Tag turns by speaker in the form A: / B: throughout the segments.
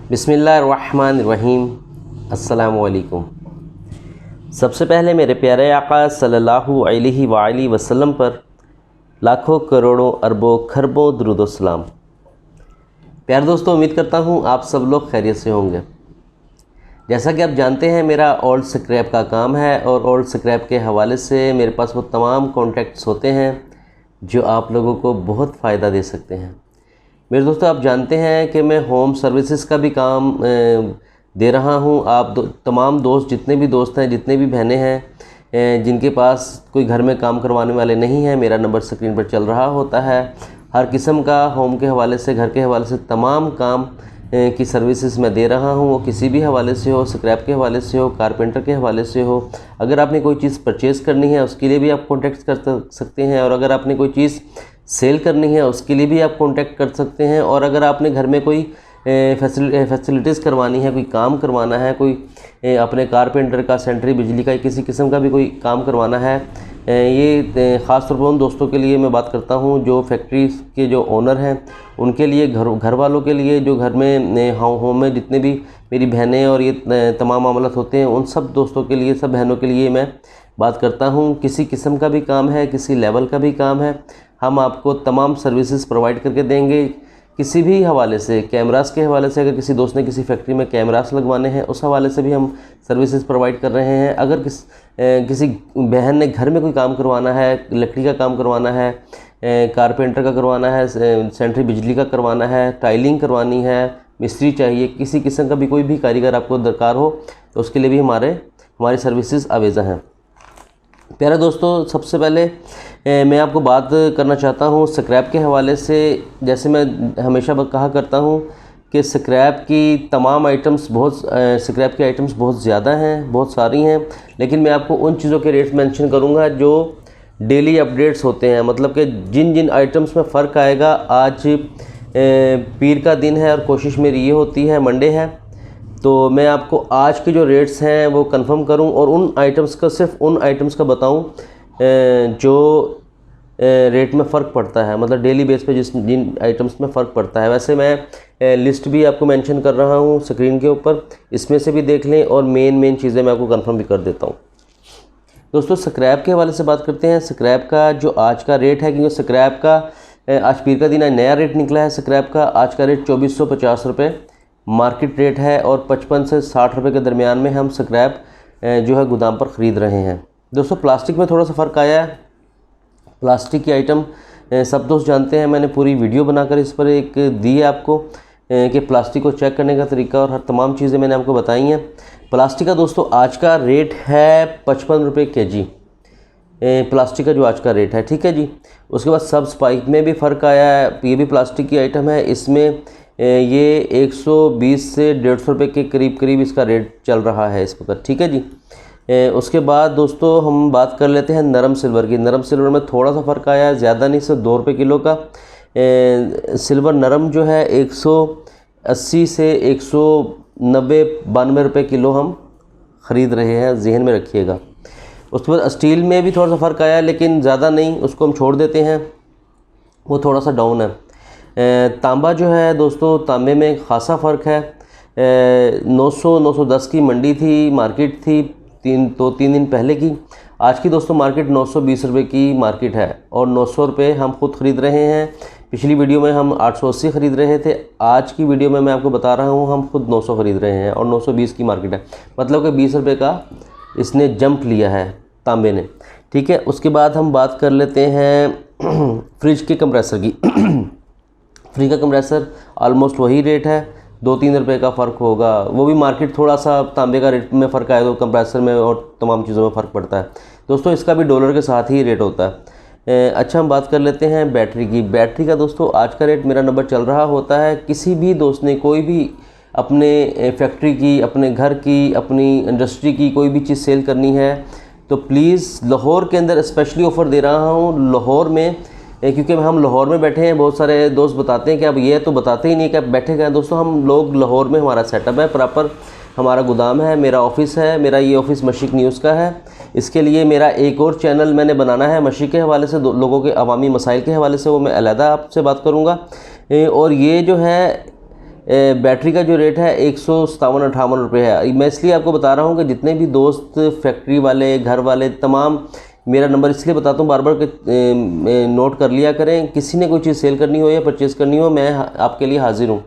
A: बिस्मिल्लाहिर्रहमानिर्रहीम। अस्सलामुअलैकुम। सबसे पहले मेरे प्यारे आका सल्लल्लाहु अलैहि वसल्लम पर लाखों करोड़ों अरबों खरबों दुरूद व सलाम। प्यारे दोस्तों, उम्मीद करता हूँ आप सब लोग खैरियत से होंगे। जैसा कि आप जानते हैं, मेरा ओल्ड स्क्रैप का काम है और ओल्ड स्क्रैप के हवाले से मेरे पास वो तमाम कॉन्टैक्ट्स होते हैं जो आप लोगों को बहुत फ़ायदा दे सकते हैं। मेरे दोस्तों, आप जानते हैं कि मैं होम सर्विसेज का भी काम दे रहा हूं। आप तमाम दोस्त, जितने भी दोस्त हैं, जितने भी बहनें हैं जिनके पास कोई घर में काम करवाने वाले नहीं हैं, मेरा नंबर स्क्रीन पर चल रहा होता है। हर किस्म का होम के हवाले से, घर के हवाले से तमाम काम की सर्विसेज मैं दे रहा हूं। वो किसी भी हवाले से हो, स्क्रैप के हवाले से हो, कारपेंटर के हवाले से हो। अगर आपने कोई चीज़ परचेज़ करनी है उसके लिए भी आप कॉन्टैक्ट कर सकते हैं, और अगर आपने कोई चीज़ सेल करनी है उसके लिए भी आप कांटेक्ट कर सकते हैं। और अगर आपने घर में कोई फैसिलिटीज़ करवानी है, कोई काम करवाना है, कोई अपने कारपेंटर का, सेंट्री बिजली का, किसी किस्म का भी कोई काम करवाना है, ये ख़ास तौर पर उन दोस्तों के लिए मैं बात करता हूं जो फैक्ट्री के जो ओनर हैं, उनके लिए, घर वालों के लिए, जो घर में होम में जितने भी मेरी बहनें और ये तमाम मामलात होते हैं, उन सब दोस्तों के लिए, सब बहनों के लिए मैं बात करता हूं। किसी किस्म का भी काम है, किसी लेवल का भी काम है, हम आपको तमाम सर्विसेज प्रोवाइड करके देंगे। किसी भी हवाले से, कैमरास के हवाले से, अगर किसी दोस्त ने किसी फैक्ट्री में कैमरास लगवाने हैं उस हवाले से भी हम सर्विसेज प्रोवाइड कर रहे हैं। अगर किसी बहन ने घर में कोई काम करवाना है, लकड़ी का काम करवाना है, कारपेंटर का करवाना है, सेंट्री बिजली का करवाना है, टाइलिंग करवानी है, मिस्त्री चाहिए, किसी किस्म का भी कोई भी कारीगर आपको दरकार हो तो उसके लिए भी हमारी सर्विसेज अवेज़ा हैं। प्यारे दोस्तों, सबसे पहले मैं आपको बात करना चाहता हूँ स्क्रैप के हवाले से। जैसे मैं हमेशा कहा करता हूँ कि स्क्रैप की तमाम आइटम्स, स्क्रैप की आइटम्स बहुत ज़्यादा हैं, बहुत सारी हैं, लेकिन मैं आपको उन चीज़ों के रेट्स मेंशन करूँगा जो डेली अपडेट्स होते हैं। मतलब कि जिन जिन आइटम्स में फ़र्क आएगा। आज पीर का दिन है और कोशिश मेरी ये होती है, मंडे है, तो मैं आपको आज के जो रेट्स हैं वो कंफर्म करूं और उन आइटम्स का, सिर्फ उन आइटम्स का बताऊं जो रेट में फ़र्क पड़ता है, मतलब डेली बेस पे जिन आइटम्स में फ़र्क पड़ता है। वैसे मैं लिस्ट भी आपको मेंशन कर रहा हूं स्क्रीन के ऊपर, इसमें से भी देख लें और मेन चीज़ें मैं आपको कंफर्म भी कर देता हूं। दोस्तों, स्क्रैप के हवाले से बात करते हैं। स्क्रैप का जो आज का रेट है, क्योंकि स्क्रैप का आज पीर का दिन है, नया रेट निकला है स्क्रैप का। आज का रेट 2450 रुपये मार्केट रेट है और 55 से 60 रुपये के दरमियान में हम स्क्रैप जो है गोदाम पर ख़रीद रहे हैं। दोस्तों, प्लास्टिक में थोड़ा सा फ़र्क आया है। प्लास्टिक की आइटम सब दोस्त जानते हैं, मैंने पूरी वीडियो बनाकर इस पर एक दी है आपको कि प्लास्टिक को चेक करने का तरीका, और हर तमाम चीज़ें मैंने आपको बताई हैं। प्लास्टिक का दोस्तों आज का रेट है 55 रुपये kg, प्लास्टिक का जो आज का रेट है, ठीक है जी। उसके बाद सब स्पाइक में भी फ़र्क आया है, ये भी प्लास्टिक की आइटम है। इसमें ये 120 से 150 रुपये के करीब इसका रेट चल रहा है इस वक्त, ठीक है जी। उसके बाद दोस्तों हम बात कर लेते हैं नरम सिल्वर की। नरम सिल्वर में थोड़ा सा फ़र्क आया है, ज़्यादा नहीं, सिर्फ 2 रुपये किलो का। सिल्वर नरम जो है 180 से 190-92 रुपये किलो हम ख़रीद रहे हैं, जहन में रखिएगा। उसके बाद स्टील में भी थोड़ा सा फ़र्क आया है, लेकिन ज़्यादा नहीं, उसको हम छोड़ देते हैं, वो थोड़ा सा डाउन है। तांबा जो है दोस्तों, तांबे में ख़ासा फ़र्क है। 900-910 की मंडी थी, मार्केट थी 3 दिन पहले की। आज की दोस्तों मार्केट 920 रुपये की मार्केट है और 900 रुपये हम खुद ख़रीद रहे हैं। पिछली वीडियो में हम 880 ख़रीद रहे थे, आज की वीडियो में मैं आपको बता रहा हूँ हम खुद 900 ख़रीद रहे हैं और 920 की मार्केट है। मतलब कि 20 रुपये का इसने जंप लिया है तांबे ने, ठीक है। उसके बाद हम बात कर लेते हैं फ्रिज के कंप्रेसर की। फ्रिज का कंप्रेसर ऑलमोस्ट वही रेट है, 2-3 रुपये का फ़र्क होगा। वो भी मार्केट थोड़ा सा तांबे का रेट में फ़र्क आए तो कंप्रेसर में और तमाम चीज़ों में फ़र्क पड़ता है दोस्तों। इसका भी डॉलर के साथ ही रेट होता है। अच्छा, हम बात कर लेते हैं बैटरी की। बैटरी का दोस्तों आज का रेट मेरा नंबर चल रहा होता है। किसी भी दोस्त ने कोई भी अपने फैक्ट्री की, अपने घर की, अपनी इंडस्ट्री की कोई भी चीज़ सेल करनी है तो प्लीज़, लाहौर के अंदर स्पेशली ऑफ़र दे रहा हूँ। लाहौर में, क्योंकि हम लाहौर में बैठे हैं, बहुत सारे दोस्त बताते हैं कि अब ये तो बताते ही नहीं कि आप बैठे गए। दोस्तों, हम लोग लाहौर में, हमारा सेटअप है प्रॉपर, हमारा गोदाम है, मेरा ऑफ़िस है। मेरा ये ऑफ़िस मशीक न्यूज़ का है। इसके लिए मेरा एक और चैनल मैंने बनाना है मशीक के हवाले से, लोगों के अवामी मसाइल के हवाले से, वो मैं अलहदा आपसे बात करूँगा। और ये जो है बैटरी का जो रेट है 157-58 रुपये है। मैं इसलिए आपको बता रहा हूँ कि जितने भी दोस्त फैक्ट्री वाले, घर वाले, तमाम मेरा नंबर इसलिए बताता हूँ बार बार कि नोट कर लिया करें। किसी ने कोई चीज़ सेल करनी हो या परचेज़ करनी हो, मैं आपके लिए हाजिर हूँ,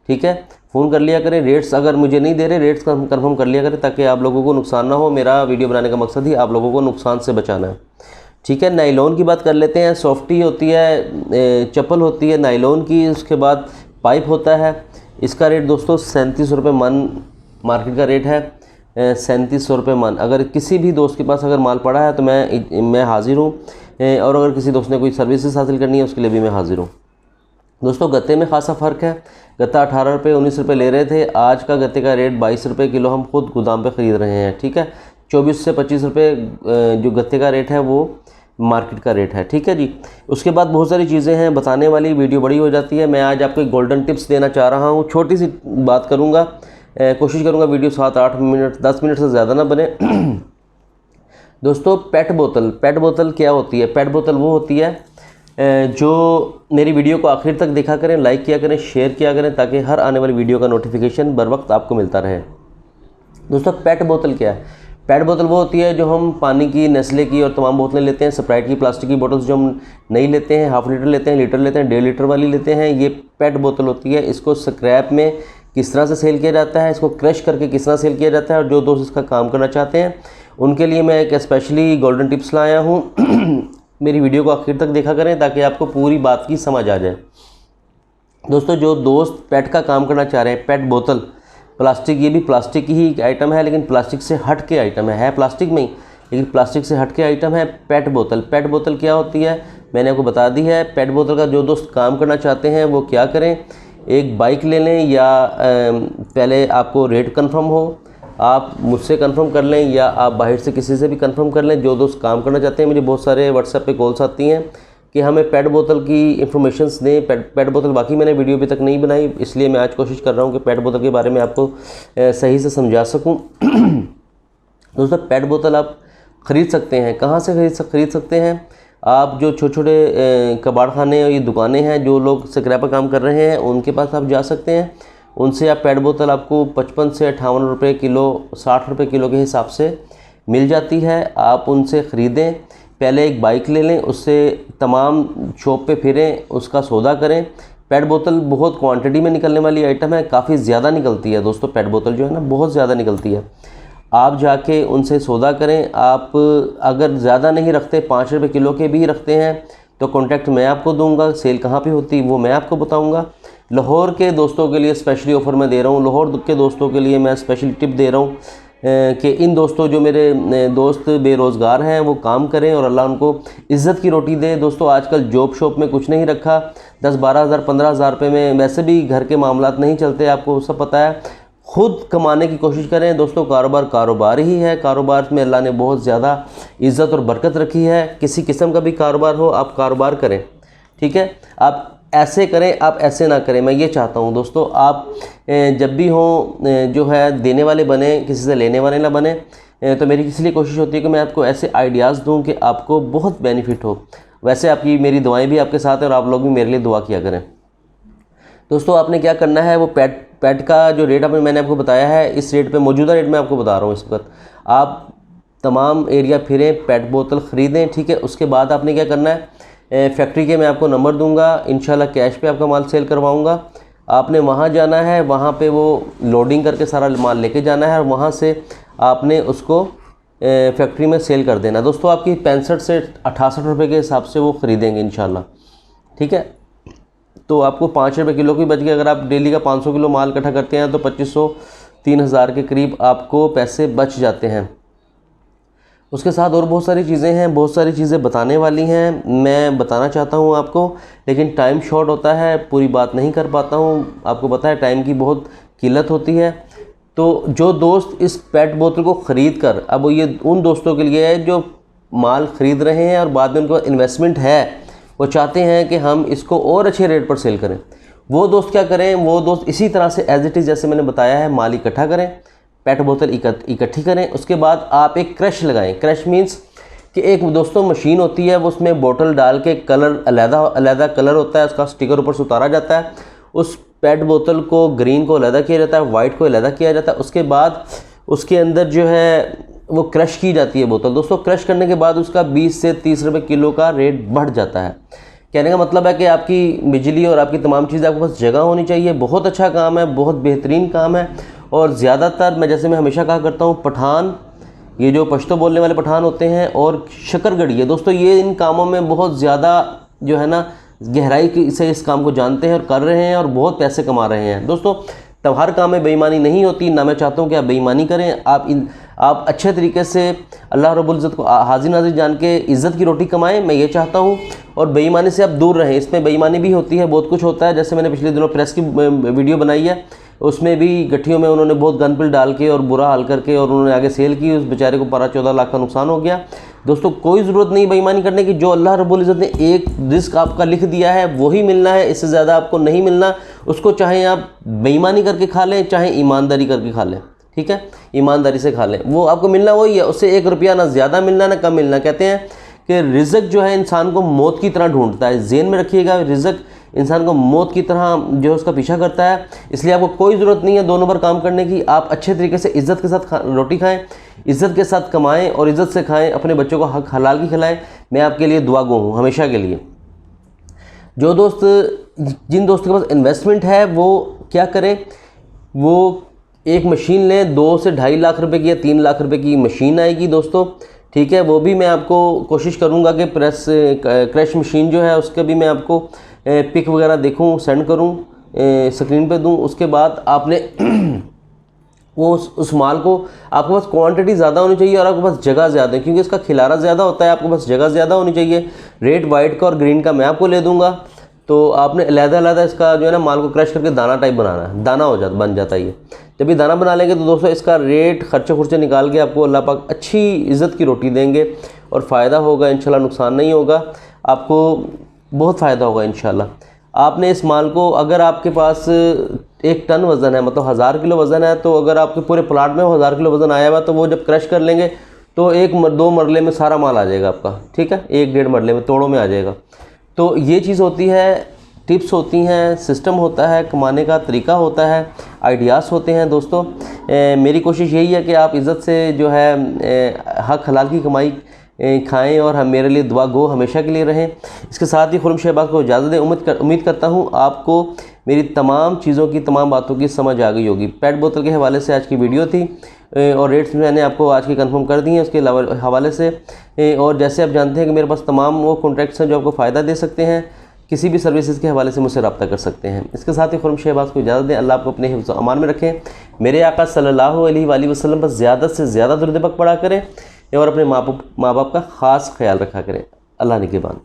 A: ठीक है। फ़ोन कर लिया करें। रेट्स अगर मुझे नहीं दे रहे, रेट्स कंफर्म कर लिया करें ताकि आप लोगों को नुकसान ना हो। मेरा वीडियो बनाने का मकसद ही आप लोगों को नुकसान से बचाना है, ठीक है। नायलॉन की बात कर लेते हैं। सॉफ्टी होती है, चप्पल होती है नायलॉन की, उसके बाद पाइप होता है। इसका रेट दोस्तों 37 रुपये मन मार्केट का रेट है, 3700 रुपये मन। अगर किसी भी दोस्त के पास अगर माल पड़ा है तो मैं हाज़िर हूँ, और अगर किसी दोस्त ने कोई सर्विसेज हासिल करनी है उसके लिए भी मैं हाज़िर हूँ। दोस्तों गत्ते में खासा फ़र्क है। गत्ता 18 रुपये 19 रुपये ले रहे थे, आज का गत्ते का रेट 22 रुपये किलो हम खुद गोदाम पे ख़रीद रहे हैं, ठीक है। 24 से 25 रुपये जो गत्ते का रेट है वो मार्केट का रेट है, ठीक है जी। उसके बाद बहुत सारी चीज़ें हैं बताने वाली, वीडियो बड़ी हो जाती है। मैं आज आपको एक गोल्डन टिप्स देना चाह रहा हूँ। छोटी सी बात करूँगा, कोशिश करूँगा वीडियो 7-8 मिनट 10 मिनट से ज़्यादा ना बने। दोस्तों पेट बोतल क्या होती है? पेट बोतल वो होती है जो मेरी वीडियो को आखिर तक देखा करें, लाइक किया करें, शेयर किया करें ताकि हर आने वाली वीडियो का नोटिफिकेशन बर वक्त आपको मिलता रहे। दोस्तों पेट बोतल क्या है? पेट बोतल वो होती है जो हम पानी की, नेस्ले की और तमाम बोतलें लेते हैं। स्प्राइट की प्लास्टिक की बोतल्स जो हम नहीं लेते हैं, हाफ लीटर लेते हैं, लीटर लेते हैं, 1.5 लीटर वाली लेते हैं, ये पेट बोतल होती है। इसको स्क्रैप में किस तरह से सेल किया जाता है, इसको क्रश करके किस तरह सेल किया जाता है, और जो दोस्त इसका काम करना चाहते हैं उनके लिए मैं एक स्पेशली गोल्डन टिप्स लाया हूँ। मेरी वीडियो को आखिर तक देखा करें ताकि आपको पूरी बात की समझ आ जाए। दोस्तों जो दोस्त पेट का काम करना चाह रहे हैं, पेट बोतल प्लास्टिक, ये भी प्लास्टिक की ही आइटम है लेकिन प्लास्टिक से हट के आइटम है प्लास्टिक में ही, लेकिन प्लास्टिक से हट के आइटम है पेट बोतल। पेट बोतल क्या होती है मैंने आपको बता दी है। पेट बोतल का जो दोस्त काम करना चाहते हैं वो क्या करें, एक बाइक ले लें, या पहले आपको रेट कंफर्म हो, आप मुझसे कंफर्म कर लें या आप बाहर से किसी से भी कंफर्म कर लें। जो दोस्त काम करना चाहते हैं, मुझे बहुत सारे व्हाट्सएप पे कॉल्स आती हैं कि हमें पेट बोतल की इन्फॉर्मेशंस दें। पेट बोतल बाकी मैंने वीडियो अभी तक नहीं बनाई, इसलिए मैं आज कोशिश कर रहा हूँ कि पेट बोतल के बारे में आपको सही से समझा सकूँ। दोस्तों पेट बोतल आप ख़रीद सकते हैं। कहाँ से खरीद सकते हैं? आप जो छोटे छोटे कबाड़ खाने और ये दुकानें हैं, जो लोग स्क्रैप का काम कर रहे हैं, उनके पास आप जा सकते हैं। उनसे आप पेट बोतल आपको 55 से 58 रुपये किलो, 60 रुपये किलो के हिसाब से मिल जाती है। आप उनसे ख़रीदें। पहले एक बाइक ले लें, उससे तमाम शॉप पे फिरें, उसका सौदा करें। पेट बोतल बहुत क्वांटिटी में निकलने वाली आइटम है, काफ़ी ज़्यादा निकलती है दोस्तों। पेट बोतल जो है ना बहुत ज़्यादा निकलती है। आप जाके उनसे सौदा करें। आप अगर ज़्यादा नहीं रखते, 5 रुपये किलो के भी रखते हैं तो कॉन्टैक्ट मैं आपको दूंगा। सेल कहाँ पे होती है वो मैं आपको बताऊंगा। लाहौर के दोस्तों के लिए स्पेशली ऑफ़र मैं दे रहा हूँ। लाहौर के दोस्तों के लिए मैं स्पेशली टिप दे रहा हूँ कि इन दोस्तों, जो मेरे दोस्त बेरोज़गार हैं, वो काम करें और अल्लाह उनको इज़्ज़त की रोटी दे। दोस्तों आजकल जॉब शॉप में कुछ नहीं रखा, 10-12 हज़ार 15 हज़ार रुपये में वैसे भी घर के मामलात नहीं चलते, आपको सब पता है। खुद कमाने की कोशिश करें दोस्तों। कारोबार ही है। कारोबार में अल्लाह ने बहुत ज़्यादा इज़्ज़त और बरकत रखी है। किसी किस्म का भी कारोबार हो, आप कारोबार करें, ठीक है। आप ऐसे करें, आप ऐसे ना करें। मैं ये चाहता हूँ दोस्तों, आप जब भी हो जो है देने वाले बने, किसी से लेने वाले ना बने। तो मेरी इसलिए कोशिश होती है कि मैं आपको ऐसे आइडियाज़ दूँ कि आपको बहुत बेनिफिट हो। वैसे आपकी मेरी दुआएं भी आपके साथ हैं और आप लोग भी मेरे लिए दुआ किया करें। दोस्तों आपने क्या करना है, वो पेट का जो रेट मैंने आपको बताया है, इस रेट पे, मौजूदा रेट में आपको बता रहा हूँ इस वक्त। आप तमाम एरिया फिरें, पेट बोतल ख़रीदें, ठीक है। उसके बाद आपने क्या करना है, फैक्ट्री के मैं आपको नंबर दूंगा, इंशाल्लाह कैश पे आपका माल सेल करवाऊंगा। आपने वहाँ जाना है, वहाँ पे वो लोडिंग करके सारा माल लेके जाना है और वहाँ से आपने उसको फैक्ट्री में सेल कर देना। दोस्तों आपकी 65 से 68 रुपये के हिसाब से वो ख़रीदेंगे इंशाल्लाह, ठीक है। तो आपको 5 रुपये किलो की बच गई। अगर आप डेली का 500 किलो माल इकट्ठा करते हैं तो 2500-3000 के करीब आपको पैसे बच जाते हैं। उसके साथ और बहुत सारी चीज़ें हैं, बहुत सारी चीज़ें बताने वाली हैं, मैं बताना चाहता हूं आपको, लेकिन टाइम शॉर्ट होता है, पूरी बात नहीं कर पाता हूं। आपको पता है टाइम की बहुत किल्लत होती है। तो जो दोस्त इस पेट बोतल को ख़रीद कर, अब ये उन दोस्तों के लिए है जो माल ख़रीद रहे हैं और बाद में उनको इन्वेस्टमेंट है, वो चाहते हैं कि हम इसको और अच्छे रेट पर सेल करें। वो दोस्त क्या करें, वो दोस्त इसी तरह से एज इट इज़ जैसे मैंने बताया है, माल इकट्ठा करें, पेट बोतल इकट्ठी करें। उसके बाद आप एक क्रश लगाएं। क्रश मीन्स कि एक दोस्तों मशीन होती है, वो उसमें बोतल डाल के कलर अलग कलर होता है, उसका स्टिकर ऊपर से उतारा जाता है, उस पेट बोतल को ग्रीन को अलहदा किया जाता है, वाइट को अलहदा किया जाता है। उसके बाद उसके अंदर जो है वो क्रश की जाती है बोतल। दोस्तों क्रश करने के बाद उसका 20 से 30 रुपये किलो का रेट बढ़ जाता है। कहने का मतलब है कि आपकी बिजली और आपकी तमाम चीज़ें आपके पास जगह होनी चाहिए। बहुत अच्छा काम है, बहुत बेहतरीन काम है। और ज़्यादातर मैं हमेशा कहा करता हूँ, पठान, ये जो पश्तो बोलने वाले पठान होते हैं और शकरगढ़िये, दोस्तों ये इन कामों में बहुत ज़्यादा जो है ना गहराई से इस काम को जानते हैं और कर रहे हैं और बहुत पैसे कमा रहे हैं। दोस्तों तब हर काम में बेईमानी नहीं होती, ना मैं चाहता हूँ कि आप बेईमानी करें। आप अच्छे तरीके से अल्लाह रब्बुल इज़्ज़त को हाज़िर नाज़िर जान के इज़्ज़त की रोटी कमाएं, मैं ये चाहता हूँ। और बेईमानी से आप दूर रहें। इसमें बेईमानी भी होती है, बहुत कुछ होता है। जैसे मैंने पिछले दिनों प्रेस की वीडियो बनाई है, उसमें भी गठियों में उन्होंने बहुत गन पिल डाल के और बुरा हाल करके और उन्होंने आगे सेल की, उस बेचारे को 12-14 लाख का नुकसान हो गया। दोस्तों कोई ज़रूरत नहीं बेईमानी करने की। जो अल्लाह रब्बुल इज़्ज़त ने एक रिस्क आपका लिख दिया है वही मिलना है, इससे ज़्यादा आपको नहीं मिलना। उसको चाहे आप बेईमानी करके खा लें, चाहे ईमानदारी करके खा लें, ठीक है, ईमानदारी से खा लें, वो आपको मिलना वही है। उससे 1 रुपया ना ज़्यादा मिलना ना कम मिलना। कहते हैं कि रिज़्क जो है इंसान को मौत की तरह ढूंढता है। ज़हन में रखिएगा, रिज़्क इंसान को मौत की तरह जो है उसका पीछा करता है। इसलिए आपको कोई ज़रूरत नहीं है 2 नंबर काम करने की। आप अच्छे तरीके से इज़्ज़त के साथ रोटी खाएं, इज़्ज़त के साथ कमाएं और इज़्ज़त से खाएं। अपने बच्चों को हक हलाल की खिलाएं। मैं आपके लिए दुआ गो हूँ हमेशा के लिए। जिन दोस्तों के पास इन्वेस्टमेंट है वो क्या करें, वो एक मशीन लें। 2 से 2.5 लाख रुपए की या 3 लाख रुपए की मशीन आएगी दोस्तों, ठीक है। वो भी मैं आपको कोशिश करूँगा कि क्रश मशीन जो है उसका भी मैं आपको पिक वगैरह देखूँ, सेंड करूँ, स्क्रीन पे दूँ। उसके बाद आपने वो उस माल को, आपके पास क्वांटिटी ज़्यादा होनी चाहिए और आपके पास जगह ज़्यादा है, क्योंकि इसका खिलारा ज़्यादा होता है। आपके पास जगह ज़्यादा होनी चाहिए। रेट वाइट का और ग्रीन का मैं आपको ले दूँगा। तो आपने अलग-अलग इसका जो है ना माल को क्रश करके दाना टाइप बनाना है, दाना बन जाता है ये। जब ये दाना बना लेंगे तो दोस्तों इसका रेट खर्चे निकाल के आपको अल्लाह पाक अच्छी इज़्ज़त की रोटी देंगे और फ़ायदा होगा इंशाल्लाह, नुकसान नहीं होगा, आपको बहुत फ़ायदा होगा इंशाल्लाह। आपने इस माल को, अगर आपके पास 1 टन वज़न है, मतलब 1000 किलो वज़न है, तो अगर आपके पूरे प्लाट में 1000 किलो वज़न आया हुआ, तो वो जब क्रश कर लेंगे तो 1-2 मरले में सारा माल आ जाएगा आपका, ठीक है, 1-1.5 मरले में, तोड़ों में आ जाएगा। तो ये चीज़ होती है, टिप्स होती हैं, सिस्टम होता है, कमाने का तरीका होता है, आइडियाज़ होते हैं। दोस्तों मेरी कोशिश यही है कि आप इज़्ज़त से जो है हक हलाल की कमाई खाएं और हम मेरे लिए दुआ गो हमेशा के लिए रहें। इसके साथ ही खुर्रम शहबाज को इजाज़त दें। उम्मीद करता हूँ आपको मेरी तमाम चीज़ों की, तमाम बातों की समझ आ गई होगी। पेट बोतल के हवाले से आज की वीडियो थी और रेट्स मैंने आपको आज की कंफर्म कर दिए हैं उसके हवाले से। और जैसे आप जानते हैं कि मेरे पास तमाम वो कॉन्ट्रैक्ट्स हैं जो आपको फ़ायदा दे सकते हैं। किसी भी सर्विसेज के हवाले से मुझसे रब्ता कर सकते हैं। इसके साथ ही खुर्रम शहबाज को इजाज़त दें। अल्लाह आपको अपने हिफ्ज़ व अमान में रखें। मेरे आका सल्लल्लाहु अलैहि वसल्लम पर ज़्यादा से ज़्यादा दुरूद पढ़ा करें और अपने माँ बाप का ख़ास ख्याल रखा करें। अल्लाह निगहबान।